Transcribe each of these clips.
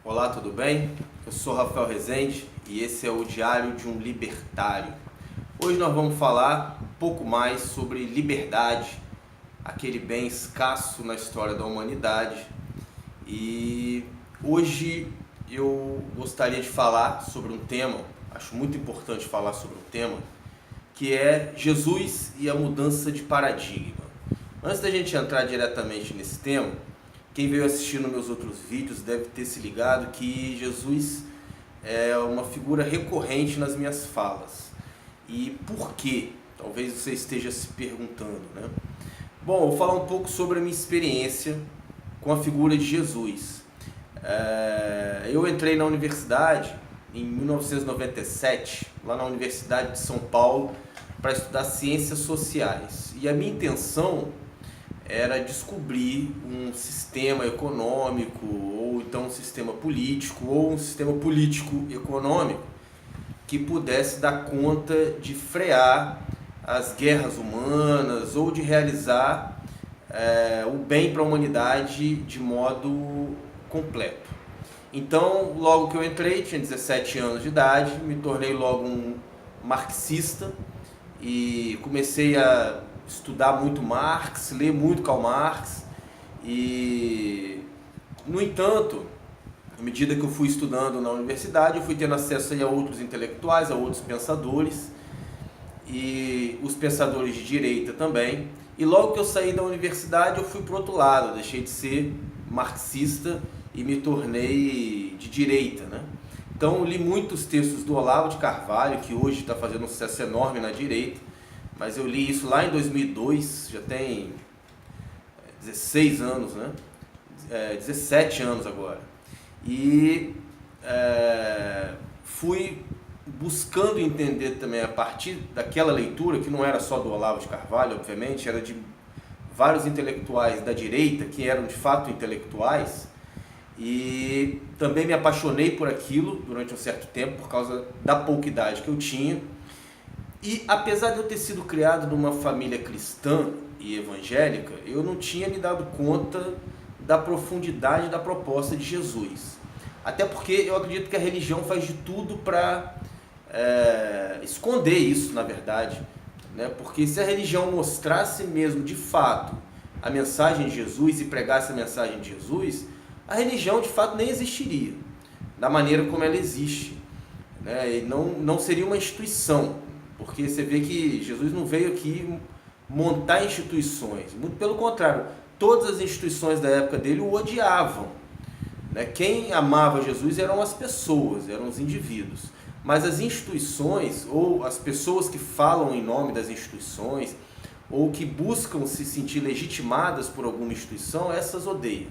Olá, tudo bem? Eu sou Rafael Rezende e esse é o Diário de um Libertário. Hoje nós vamos falar um pouco mais sobre liberdade, aquele bem escasso na história da humanidade. E hoje eu gostaria de falar sobre um tema, acho muito importante falar sobre um tema, que é Jesus e a mudança de paradigma. Antes da gente entrar diretamente nesse tema, quem veio assistindo meus outros vídeos deve ter se ligado que Jesus é uma figura recorrente nas minhas falas. E por quê? Talvez você esteja se perguntando, né? Bom, eu vou falar um pouco sobre a minha experiência com a figura de Jesus. Eu entrei na universidade em 1997, lá na Universidade de São Paulo, para estudar ciências sociais. E a minha intenção era descobrir um sistema econômico, ou então um sistema político, ou um sistema político-econômico que pudesse dar conta de frear as guerras humanas ou de realizar o bem para a humanidade de modo completo. Então, logo que eu entrei, tinha 17 anos de idade, me tornei logo um marxista e comecei a estudar muito Marx, ler muito Karl Marx e, no entanto, à medida que eu fui estudando na universidade, eu fui tendo acesso a outros intelectuais, a outros pensadores e os pensadores de direita também. E logo que eu saí da universidade, eu fui para o outro lado, deixei de ser marxista e me tornei de direita, né? Então eu li muitos textos do Olavo de Carvalho, que hoje está fazendo um sucesso enorme na direita, mas eu li isso lá em 2002, já tem 16 anos, né? 17 anos agora. E fui buscando entender também a partir daquela leitura, que não era só do Olavo de Carvalho, obviamente, era de vários intelectuais da direita, que eram de fato intelectuais, e também me apaixonei por aquilo durante um certo tempo, por causa da pouca idade que eu tinha. E apesar de eu ter sido criado numa família cristã e evangélica, eu não tinha me dado conta da profundidade da proposta de Jesus. Até porque eu acredito que a religião faz de tudo para esconder isso, na verdade, né? Porque se a religião mostrasse mesmo de fato a mensagem de Jesus e pregasse a mensagem de Jesus, a religião de fato nem existiria da maneira como ela existe, né? E não seria uma instituição. Porque você vê que Jesus não veio aqui montar instituições, muito pelo contrário, todas as instituições da época dele o odiavam, né? Quem amava Jesus eram as pessoas, eram os indivíduos, mas as instituições, ou as pessoas que falam em nome das instituições, ou que buscam se sentir legitimadas por alguma instituição, essas odeiam.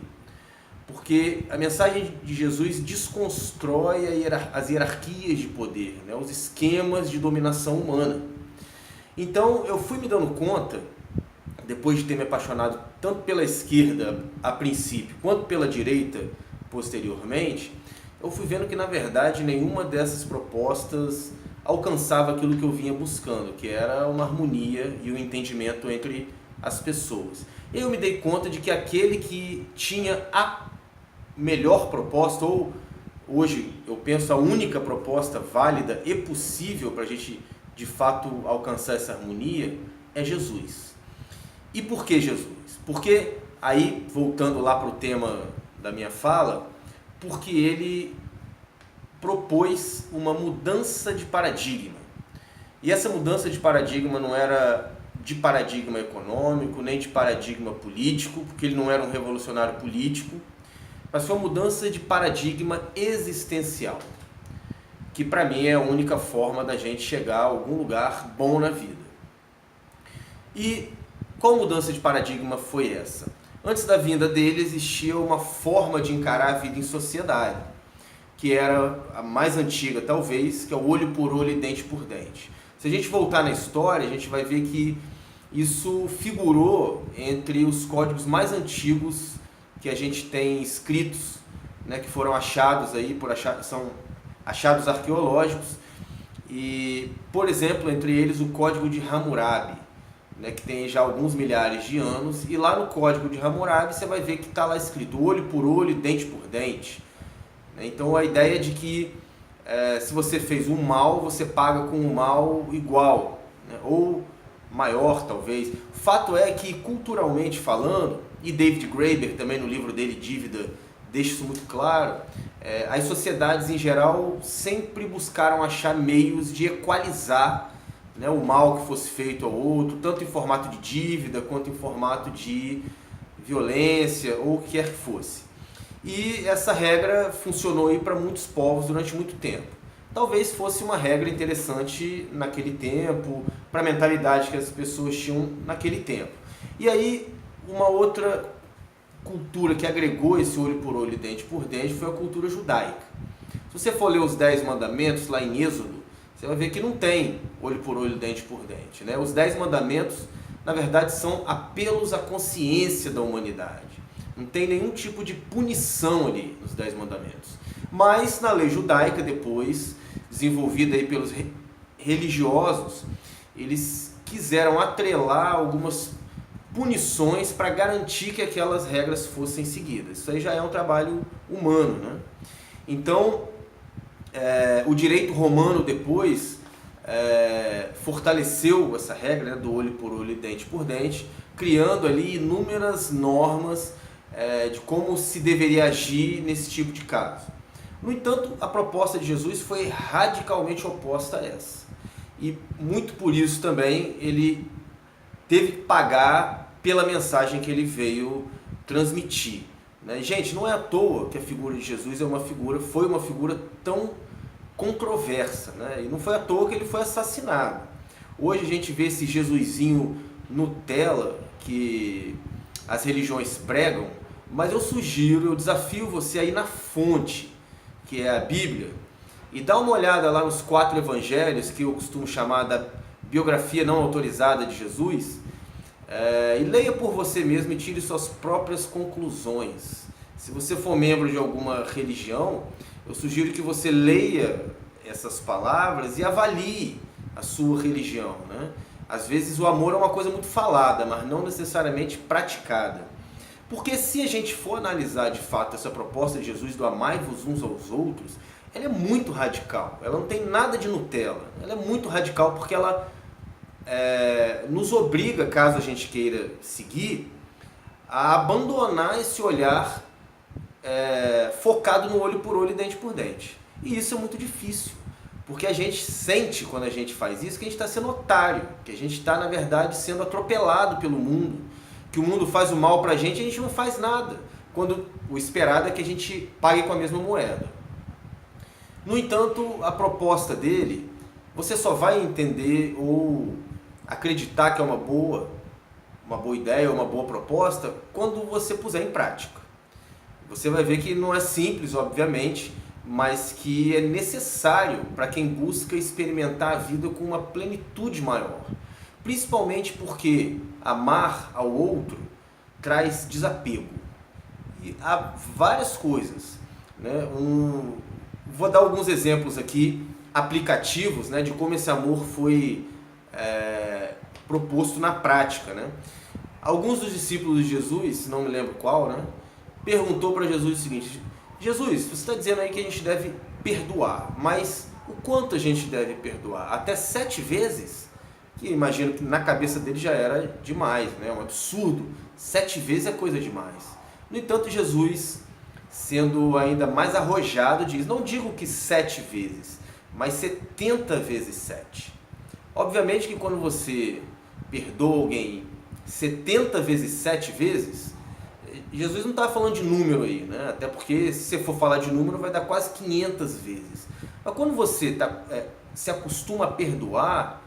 Porque a mensagem de Jesus desconstrói as hierarquias de poder, né? Os esquemas de dominação humana. Então eu fui me dando conta, depois de ter me apaixonado tanto pela esquerda a princípio, quanto pela direita posteriormente, eu fui vendo que na verdade nenhuma dessas propostas alcançava aquilo que eu vinha buscando, que era uma harmonia e um entendimento entre as pessoas. E eu me dei conta de que aquele que tinha a melhor proposta, ou hoje eu penso a única proposta válida e possível para a gente de fato alcançar essa harmonia, é Jesus. E por que Jesus? Porque, aí voltando lá para o tema da minha fala, porque ele propôs uma mudança de paradigma. E essa mudança de paradigma não era de paradigma econômico, nem de paradigma político, porque ele não era um revolucionário político, mas foi uma mudança de paradigma existencial, que para mim é a única forma da gente chegar a algum lugar bom na vida. E qual mudança de paradigma foi essa? Antes da vinda dele existia uma forma de encarar a vida em sociedade, que era a mais antiga talvez, que é o olho por olho e dente por dente. Se a gente voltar na história, a gente vai ver que isso figurou entre os códigos mais antigos que a gente tem escritos, né, que foram achados aí, são achados arqueológicos, e, por exemplo, entre eles o Código de Hammurabi, né, que tem já alguns milhares de anos, e lá no Código de Hammurabi você vai ver que está lá escrito olho por olho, dente por dente, né? Então a ideia de que se você fez um mal, você paga com um mal igual, né? Ou maior talvez. O fato é que, culturalmente falando, e David Graeber também no livro dele Dívida deixa isso muito claro, as sociedades em geral sempre buscaram achar meios de equalizar, né, o mal que fosse feito ao outro, tanto em formato de dívida quanto em formato de violência ou o que quer que fosse. E essa regra funcionou aí para muitos povos durante muito tempo. Talvez fosse uma regra interessante naquele tempo, para a mentalidade que as pessoas tinham naquele tempo. E aí, uma outra cultura que agregou esse olho por olho e dente por dente foi a cultura judaica. Se você for ler os 10 mandamentos lá em Êxodo, você vai ver que não tem olho por olho, dente por dente, né? Os 10 mandamentos, na verdade, são apelos à consciência da humanidade. Não tem nenhum tipo de punição ali nos 10 mandamentos. Mas na lei judaica, depois, desenvolvida aí pelos religiosos, eles quiseram atrelar algumas punições para garantir que aquelas regras fossem seguidas. Isso aí já é um trabalho humano, né? Então, o direito romano depois fortaleceu essa regra, né, do olho por olho e dente por dente, criando ali inúmeras normas de como se deveria agir nesse tipo de caso. No entanto, a proposta de Jesus foi radicalmente oposta a essa. E muito por isso também ele teve que pagar pela mensagem que ele veio transmitir, né? Gente, não é à toa que a figura de Jesus foi uma figura tão controversa, né? E não foi à toa que ele foi assassinado. Hoje a gente vê esse Jesusinho Nutella que as religiões pregam, mas eu desafio você a ir na fonte, que é a Bíblia, e dá uma olhada lá nos 4 evangelhos, que eu costumo chamar da biografia não autorizada de Jesus, e leia por você mesmo e tire suas próprias conclusões. Se você for membro de alguma religião, eu sugiro que você leia essas palavras e avalie a sua religião, né? Às vezes o amor é uma coisa muito falada, mas não necessariamente praticada. Porque se a gente for analisar de fato essa proposta de Jesus do amai-vos uns aos outros, ela é muito radical, ela não tem nada de Nutella, ela é muito radical porque ela nos obriga, caso a gente queira seguir, a abandonar esse olhar focado no olho por olho e dente por dente. E isso é muito difícil, porque a gente sente, quando a gente faz isso, que a gente está sendo otário, que a gente está, na verdade, sendo atropelado pelo mundo, que o mundo faz o mal pra gente e a gente não faz nada, quando o esperado é que a gente pague com a mesma moeda. No entanto, a proposta dele, você só vai entender ou acreditar que é uma boa ideia, uma boa proposta, quando você puser em prática. Você vai ver que não é simples, obviamente, mas que é necessário para quem busca experimentar a vida com uma plenitude maior. Principalmente porque amar ao outro traz desapego. E há várias coisas, né? Vou dar alguns exemplos aqui, aplicativos, né, de como esse amor foi proposto na prática, né? Alguns dos discípulos de Jesus, não me lembro qual, né, perguntou para Jesus o seguinte: Jesus, você está dizendo aí que a gente deve perdoar, mas o quanto a gente deve perdoar? Até 7 vezes? Que imagino que na cabeça dele já era demais, né? Um absurdo. 7 vezes é coisa demais. No entanto, Jesus, sendo ainda mais arrojado, diz: não digo que 7 vezes, mas 70 vezes 7. Obviamente que quando você perdoa alguém 70 vezes 7 vezes, Jesus não está falando de número aí, né? Até porque se você for falar de número vai dar quase 500 vezes. Mas quando você se acostuma a perdoar,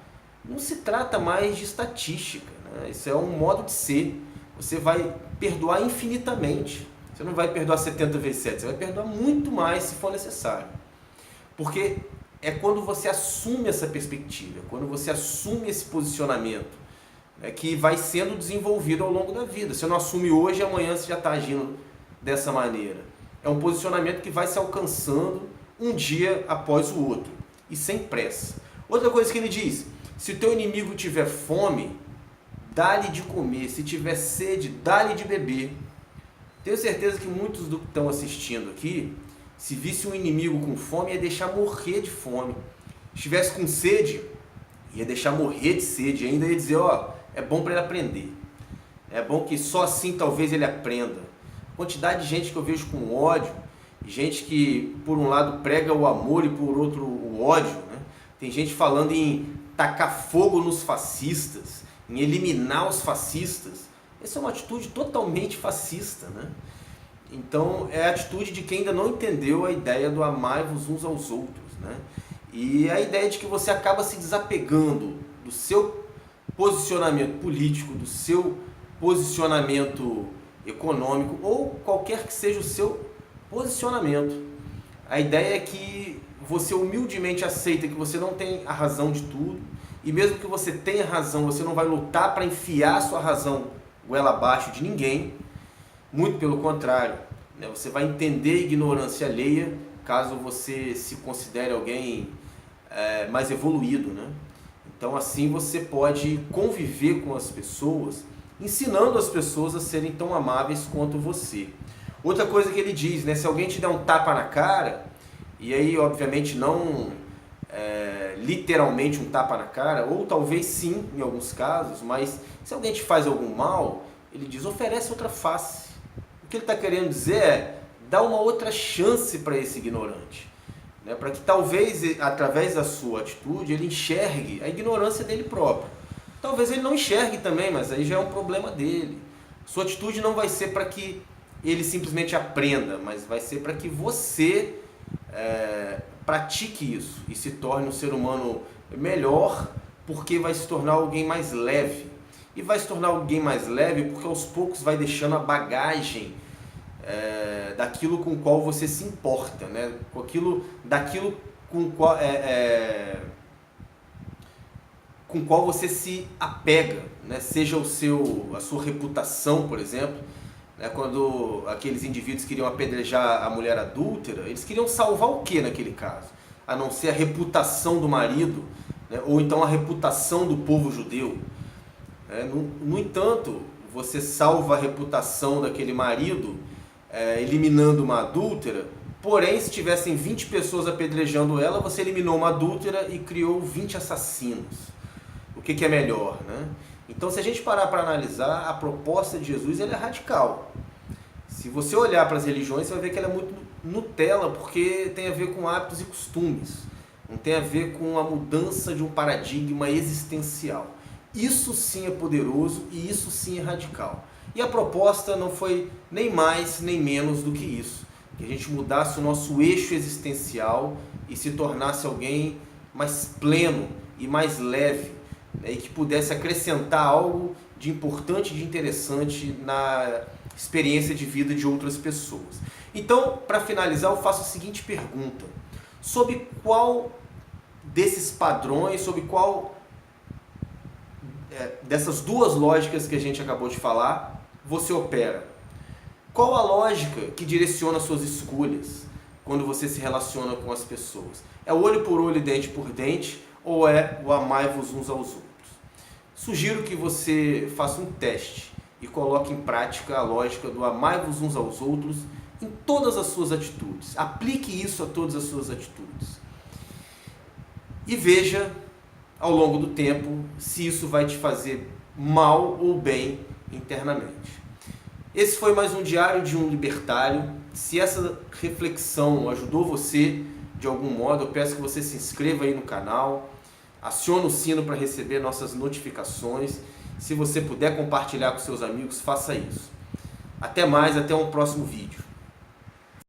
não se trata mais de estatística, né? Isso é um modo de ser. Você vai perdoar infinitamente. Você não vai perdoar 70 vezes 7, você vai perdoar muito mais se for necessário. Porque é quando você assume essa perspectiva, quando você assume esse posicionamento, que vai sendo desenvolvido ao longo da vida. Você não assume hoje e amanhã você já está agindo dessa maneira. É um posicionamento que vai se alcançando um dia após o outro e sem pressa. Outra coisa que ele diz: se o teu inimigo tiver fome, dá-lhe de comer. Se tiver sede, dá-lhe de beber. Tenho certeza que muitos do que estão assistindo aqui Se visse um inimigo com fome, ia deixar morrer de fome. Se estivesse com sede, ia deixar morrer de sede. E ainda ia dizer, ó, é bom para ele aprender. É bom que só assim talvez ele aprenda. A quantidade de gente que eu vejo com ódio, gente que por um lado prega o amor e por outro o ódio, né? Tem gente falando em tacar fogo nos fascistas, em eliminar os fascistas. Essa é uma atitude totalmente fascista, né? Então é a atitude de quem ainda não entendeu a ideia do amai-vos uns aos outros, né? E a ideia de que você acaba se desapegando do seu posicionamento político, do seu posicionamento econômico ou qualquer que seja o seu posicionamento. A ideia é que você humildemente aceita que você não tem a razão de tudo, e mesmo que você tenha razão, você não vai lutar para enfiar a sua razão goela abaixo de ninguém. Muito pelo contrário, né? Você vai entender a ignorância alheia caso você se considere alguém mais evoluído, né? Então assim você pode conviver com as pessoas, ensinando as pessoas a serem tão amáveis quanto você. Outra coisa que ele diz, né? Se alguém te der um tapa na cara, e aí obviamente não literalmente um tapa na cara, ou talvez sim em alguns casos, mas se alguém te faz algum mal, ele diz, oferece outra face. O que ele está querendo dizer é, dá uma outra chance para esse ignorante, né? Para que talvez através da sua atitude ele enxergue a ignorância dele próprio. Talvez ele não enxergue também, mas aí já é um problema dele. Sua atitude não vai ser para que ele simplesmente aprenda, mas vai ser para que você pratique isso e se torne um ser humano melhor, porque vai se tornar alguém mais leve. E vai se tornar alguém mais leve porque aos poucos vai deixando a bagagem daquilo com o qual você se importa, né? Daquilo com o qual você se apega, né? Seja a sua reputação, por exemplo. Quando aqueles indivíduos queriam apedrejar a mulher adúltera, eles queriam salvar o que naquele caso? A não ser a reputação do marido, né? Ou então a reputação do povo judeu. No entanto, você salva a reputação daquele marido eliminando uma adúltera, porém se tivessem 20 pessoas apedrejando ela, você eliminou uma adúltera e criou 20 assassinos. O que é melhor, né? Então, se a gente parar para analisar, a proposta de Jesus ela é radical. Se você olhar para as religiões, você vai ver que ela é muito Nutella, porque tem a ver com hábitos e costumes. Não tem a ver com a mudança de um paradigma existencial. Isso sim é poderoso e isso sim é radical. E a proposta não foi nem mais nem menos do que isso. Que a gente mudasse o nosso eixo existencial e se tornasse alguém mais pleno e mais leve, né, e que pudesse acrescentar algo de importante e de interessante na experiência de vida de outras pessoas. Então, para finalizar, eu faço a seguinte pergunta. Sobre qual desses padrões, sobre qual dessas duas lógicas que a gente acabou de falar, você opera? Qual a lógica que direciona suas escolhas quando você se relaciona com as pessoas? É olho por olho, dente por dente, ou é o amai-vos uns aos outros? Sugiro que você faça um teste e coloque em prática a lógica do amai-vos uns aos outros em todas as suas atitudes. Aplique isso a todas as suas atitudes. E veja, ao longo do tempo, se isso vai te fazer mal ou bem internamente. Esse foi mais um Diário de um Libertário. Se essa reflexão ajudou você de algum modo, eu peço que você se inscreva aí no canal, acione o sino para receber nossas notificações. Se você puder compartilhar com seus amigos, faça isso. Até mais, até um próximo vídeo.